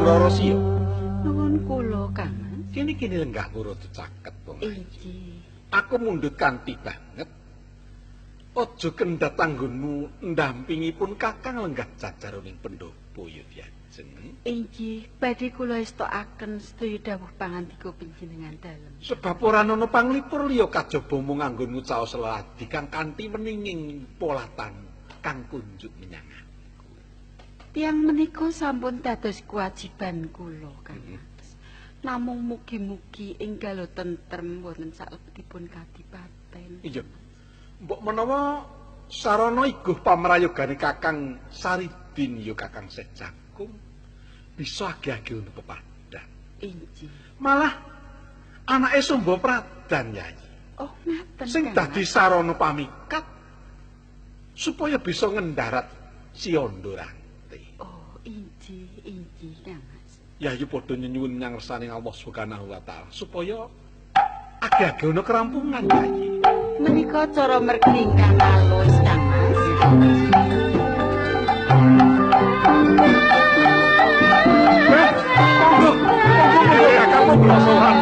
Rarasya. Nuwun kula, Kang. Kene lenggah kula caket wong. Inggih. Aku mundhut kanthi banget. Aja kendhat anggonmu ndampingipun Kakang lenggah jajaroning pendopo ya diajeng. Inggih, badhe kula estokaken sedaya dawuh pangandika panjenengan dalem. Sebab ora ana panglipur liya kajaba mung anggonmu caos leladi kang kanthi weninging polatan kang kunjuk menyang aku. Tiyang menika sampun dados kewajiban kula, Kang. Namung mugi-mugi enggal tentrem wonten salebetipun kadipaten. Iya. Mbok menawa sarana iguh pamrayogane Kakang Saridin ya Kakang Sejakung bisa agih-agih untuk pepadan. Inggih. Malah anake Sumba Pradan Yayi. Oh, ngaten. Sing dadi sarana pamikat supaya bisa ngendarat Siondorante. Oh, inggih, Kang. Yayi padha nyuwun nyang Allah Subhanahu wa taala supaya agih-agih ana kerampungan Yayi. Menika cara mergi ingkang alus, Kang Mas. Kamu blosoran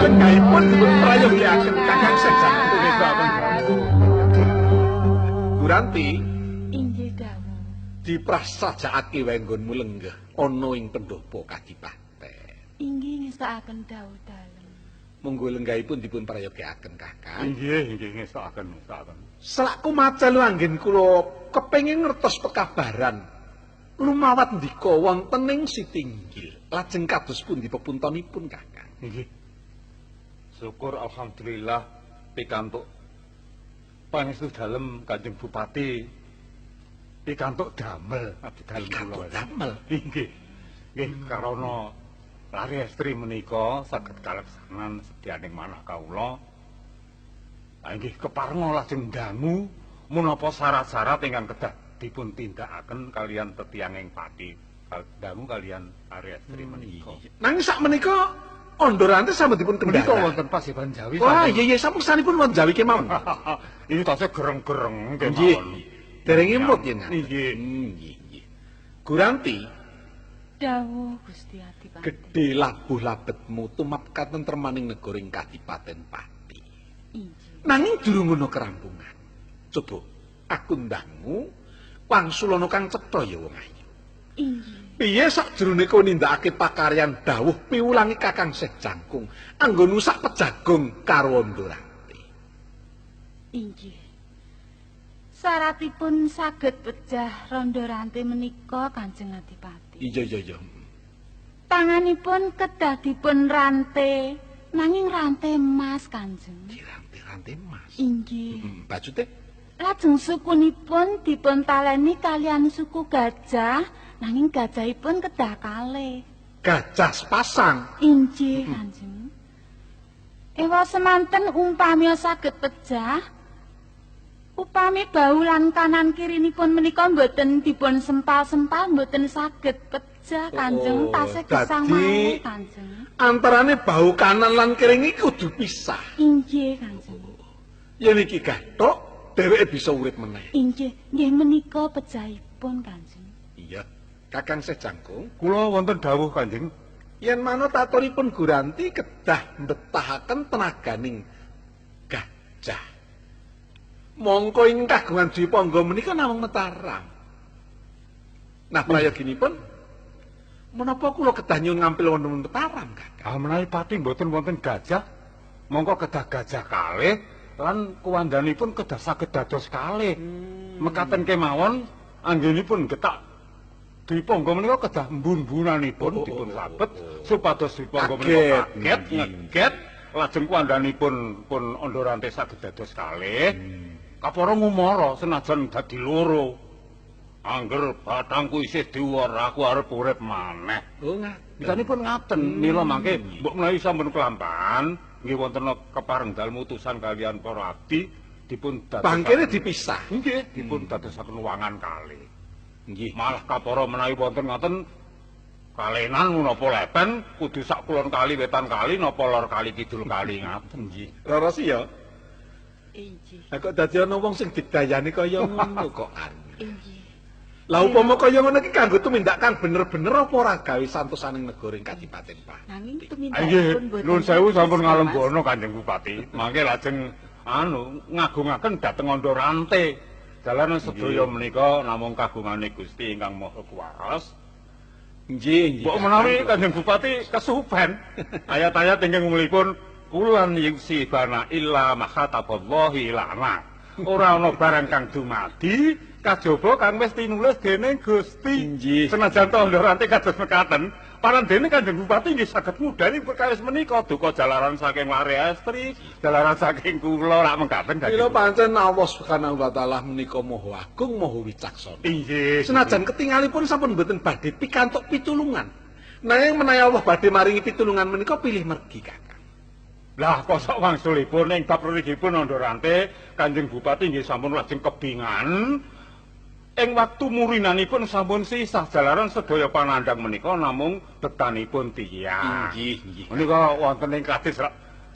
Lenggahipun dipun prayogiaken Kakang Sejakung Guranti inggih dawuh. diprasajakake wae nggonmu lenggah ana ing pendopo kadipaten. Inggih ngesakaken dawuh dalem. Monggo lenggahipun dipun prayogiaken Kakang. Inggih ngestokaken. Selaku macal anggen kula kepengin ngertos pekabaran lumawat ndika wonten ing Sitinggil. Lajeng kados pundi pepuntonipun Kakang? Inggih. Syukur alhamdulillah pikantuk pangestu dalem Kanjeng Bupati. Pikantuk damel abdi dalem kula. Damel. Inggih. Nggih karana lari estri menika saged kaleksanan sedyaning manah kawula. Inggih keparenga lajeng dangu menapa syarat-syarat ingkang kedah dipun tindakaken kalian tetianging pati. Dangu kalian lari estri menika. Nanging sakmenika Ondorante sampun dipun Menika kendara. wonten Paseban Jawi. Wah, iya sampun sanipun wonten Jawi kemawon. Ini tasih gereng-gereng Nggih. kemawon. Dereng imut yen. Nggih. Nggih. Guranti, Dawuh Gusti Adipati. gedhe labuh labetmu tumap katentremaning negara ing Kadipaten Pati. Inggih. Nanging durung ana kerampungan. Coba aku ndangmu wangsulana kang cetha ya wong ayu. Inggih. Piye sakjroning kowe nindakake pakaryan dawuh piwulangi Kakang Sejakung anggonmu sak pejagong karo Ondorante. Inggih. Syaratipun saged pejah Randorante menika Kanjeng Adipati. Iya. Tanganipun kedah dipun rante, nanging rante emas Kanjeng. Dirante-rante Mas. Inggih. Bajute Lajeng sukunipun dipun taleni kalian suku gajah, nanging gajahipun kedah kalih. gajah sepasang. Inggih, Kanjeng. Ewa semanten umpami saged pejah, upami bau lan kanan kirinipun menika mboten dipun sempal-sempal mboten saged pejah, Kanjeng. Oh, Tasih gesang dadi mawon, Kanjeng. Antarane bau kanan lan kiring iki kudu pisah. Inggih, Kanjeng. Yen iki gathok, dheweke bisa urip meneh. Inggih, nggih menika pejahipun, Kanjeng. Iya, Kakang Sejakung. Kula wonten dawuh Kanjeng. Yen manut aturipun Guranti kedah mbetahaken tenaganing gajah. Mongko ing kagungan Dwi Pangga menika namung Mataram. Nah, prayoginipun menapa kula kedah nyuwun ngampil wonten Mataram, Kakang? Menawi pati mboten wonten gajah, mongko kedah gajah kalih lan kuwandanipun kedah saged dados kalih. Mekaten kemawon anggenipun getak Dwi Pangga menika kedah mbun-bunanipun dipun sabet supados Dwi Pangga menika kaget ngeget lajeng kuwandanipun pun Ondorante saged dados kalih. Kapara ngumara senajan dadi loro. Angger batangku isih diwor aku arep urip maneh. Oh, ngaten. Bisanipun ngaten, mila mangke mbok menawi sampun kelampan nggih wonten kepareng dalem utusan kalian para abdi dipun dadosaken. Bangkene dipisah. Nggih, dipun dadosaken wangan kalih. Nggih. Malah kapara menawi wonten ngaten Kalenan napa lepen kudu sak kulon kali wetan kali napa lor kali kidul kali ngaten nggih. Leres ya. Inggih. Lah kok dadi ana wong sing digdayani kaya ngono kok an. Inggih. Lah upama kaya ngono iki kanggo tumindak kang bener-bener apa ora gawe santosaning negara ing Kadipaten Pati. Nanging Nggih, tumindakipun boten. nuwun sewu sampun ngalembono Kanjeng Bupati. Mangke lajeng ngagungaken dhateng Andorante. Dalanan sedaya menika namung kagungane Gusti ingkang Maha Kuwaos. Nggih, Mbok menawi Kanjeng Bupati kesupen ayat-ayat ingkang mulipun kulan yusibana illa makhataballahi lana. Ora ana barang kang dumadi kajaba kang wis tinulis dening Gusti. Nggih. Senajan to ndorante kados mekaten, parandene Kanjeng Bupati nggih saged ngudani perkawis menika duka jalaran saking Lare Astri, jalaran saking kula lak mengkaten Mila pancen Allah Subhanahu wa taala menika Maha Agung, Maha Wicaksana. Inggih. Senajan ketingalipun sampun mboten badhe pikantuk pitulungan. Nanging menawi Allah badhe maringi pitulungan menika pilih mergi Kakang. Lah kosok wangsulipun ing bab mrikipun Andorante Kanjeng Bupati nggih sampun lajeng kebingan. Ing waktu murinanipun sampun sisah jalaran sedaya panandhang menika namung betanipun tiyang. Inggih, nggih. Menika wonten ing kadis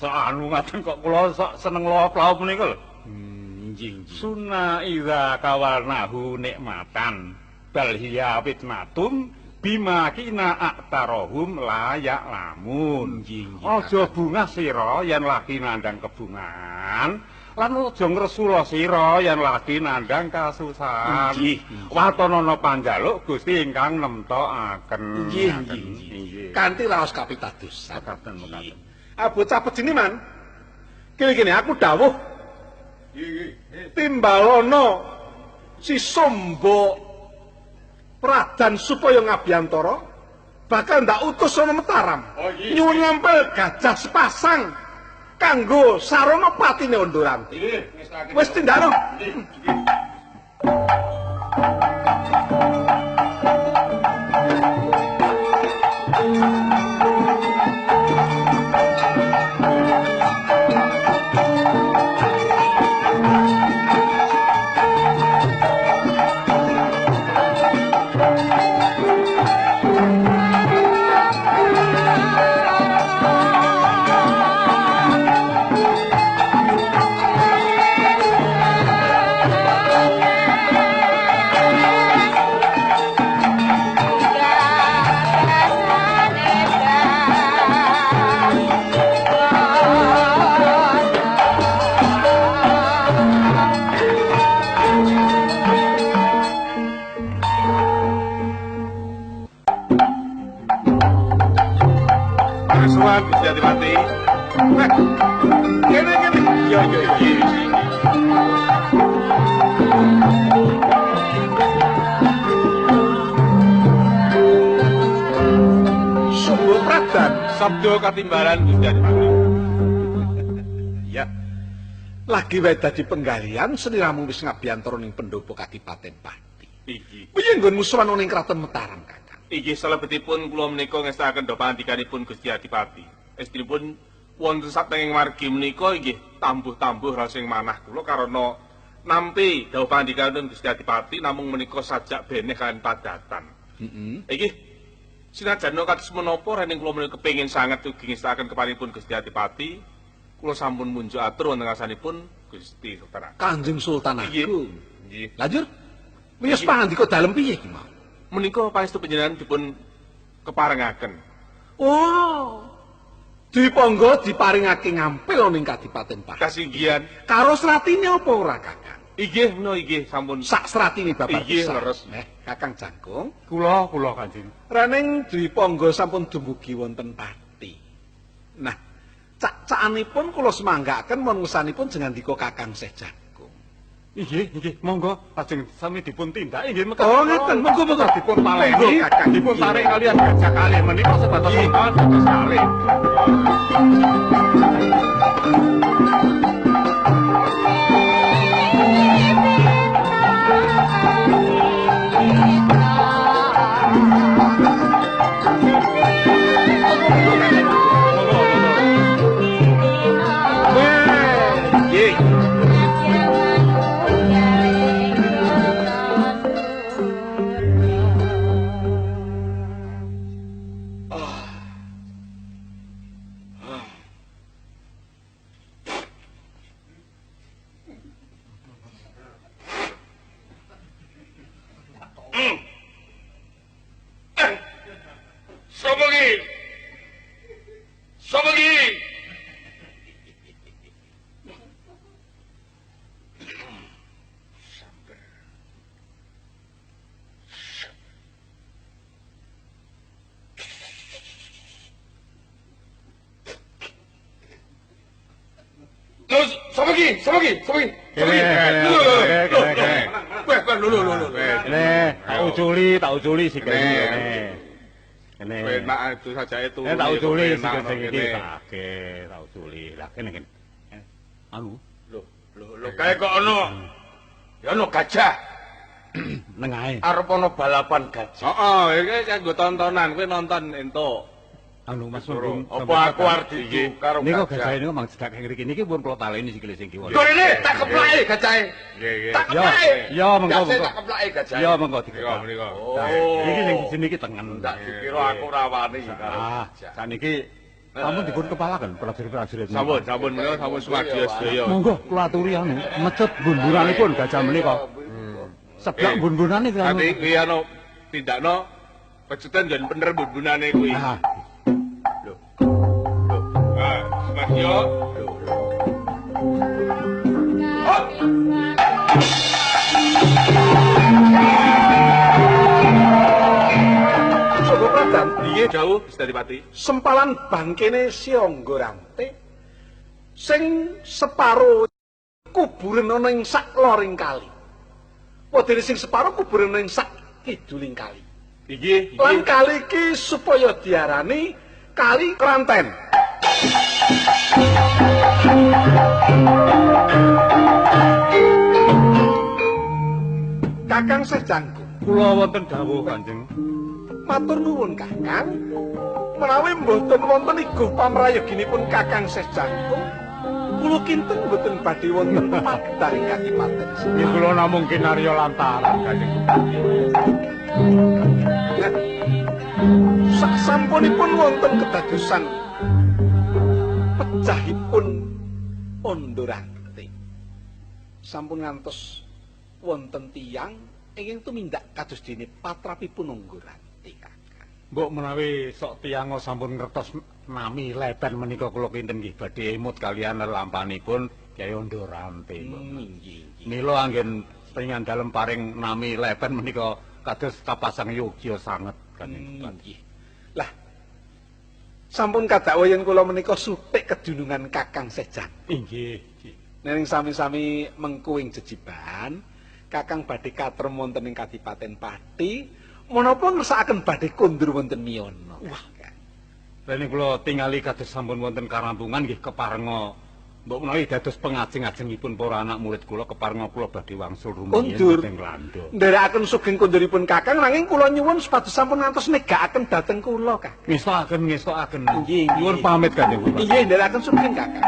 anu ngaten kok kula sak seneng lawuh menika lho. Nggih, nggih. Sunna idza kawarnahu nikmatan bal hiya fitnatum bima kina aktarohum layak lamun. Aja bungah sira yen lagi nandhang kebungan. Lan aja ngresula sira yen lagi nandhang kasusahan. Nggih. Watonana panjaluk Gusti ingkang nemtokaken. Nggih, nggih. Kanthi raos kapitados. Mekaten mekaten. Ah bocah pejeniman. Kene aku dawuh. Nggih. Timbalana si Sombo Pradan supaya ngabiyantara bakal ndak utus ana Mataram. Nyuwun ngampil gajah sepasang kanggo sarana patine Andorante. Wis tindakno. Suwan Gusti Adipati. Kene. Iya. Sombo Pradan. Sabda katimbalan Gusti Adipati. Ya. Lagi wae dadi penggalian sliramu wis ngabiyantara ning pendopo Kadipaten Pati. Iki. Piye nggonmu sowan ning Kraton Mataram, Kakang? Iki salebetipun kula menika ngestaken do pangandikanipun Gusti Adipati. Estinipun wonten satenging margi menika inggih tambuh-tambuh rasing manah kula karena nampi dawuh pangandikanipun Gusti Adipati namung menika sajak beneh kan padatan. Heeh. Iki sinajan kados menapa rening kula menika kepengin sanget ugi ngestaken kepanipun Gusti Adipati, kula sampun munjuk atur wonten ngarsanipun Gusti Sultan. Kanjeng Sultan Inggih. Agung. Nggih. Lanjut. Wis pangandika dalem piye iki mau? Menika paestu panjenengan dipun keparengaken. Oh. Dipangga diparingake ngampil ning Kadipaten Pati. Kasinggihan. Karo sratine apa ora, Kakang? Inggih menawa inggih sampun Sak sratine babar Inggih, pisan. leres. Kakang Jangkung. Kula Kanjeng. Raning dipangga sampun dumugi wonten Pati. Nah, cak-cakanipun kula semanggaken mon ngesanipun jengandika Kakang Syekh Jangkung. Inggih, monggo lajeng sami dipun tindak inggih Oh, ngeten, monggo dipun paleni, Kakang. dipun tarik kalian gajah kalih menika sebatas monggo sebatas kalih. Kene. Tak uculi sikile kene. Kene. Enak itu saja itu. Tak uculi sikile sing iki. Tak uculi. Lah kene. Anu. Lho kae kok ono. Ya ono gajah. Neng ae. Arep ono balapan gajah. Heeh, iki kanggo tontonan, kowe nonton entuk. Anu Mas Mundung. Apa aku arep dicu karo Niku gajah? gajah niku mang cedak ngriki niki pun kula taleni sikile sing kiwa. Lho ini tak keplake gajahe. Nggih. Tak Ya, keplake. ya mengko Gajah tak keplake gajahe. Ya mengko Menika dikira. menika. Oh. Iki sing sini iki tengen. Tak dikira aku rawani karo Ah, gajah. saniki sampun dipun kepalaken prajurit-prajurit. Sampun menika sampun sumadya sedaya. Monggo kula aturi anu, mecut bun-bunanipun gajah menika. Seblak bun-bunane kan. Nanti kuwi ana tindakno pecetan jan bener bun-bunane kuwi. Ah, Ah, sumadya. Sopo Pradan, Piye jauh Gusti Adipati? sempalan bangkene Sianggarante sing separo kuburen ana ing sak loring kali. Wadene sing separo kuburen ana ing sak kiduling kali. Iki Lan kali iki supaya diarani Kali Kranten. Kakang Sejangku, kula wonten dawuh Kanjeng. matur nuwun Kakang. Menawi mboten wonten iguh pamrayoginipun Kakang Sejangku, kula kinten mboten badhe wonten padharing kadipaten. Nggih kula namung kinarya lantaran Kanjeng. Saksampunipun wonten kedadosan pecahipun Ondorante. Sampun ngantos wonten tiyang ingkang tumindak kados dene patrapipun Ondorante, Kakang. Mbok menawi sok tiyang sampun ngertos nami lepen menika kula kinten nggih badhe emut kalian lampanipun Kyai Ondorante. Nggih. Mila anggen pengen dalem paring nami lepen menika kados kapasang yogya sanget Kanjeng. Nggih. Lah sampun kadakwa yen kula menika sutik kedunungan Kakang Sejang. Inggih. Neng sami-sami mengkuing jejiban, Kakang badhe katrem wonten ing Kadipaten Pati, menapa ngersakaken badhe kondur wonten Miana. Wah, Rene kula tingali kados sampun wonten karampungan nggih keparenga mbok menawi dados pengajeng-ajengipun para anak murid kula keparenga kula badhe wangsul rumiyin kondur teng Lando. nderekaken sugeng konduripun Kakang nanging kula nyuwun supados sampun ngantos negakaken dhateng kula, Kakang. Ngestokaken. Nggih, Nyuwun pamit Kanjeng. Nggih, nderekaken sugeng Kakang.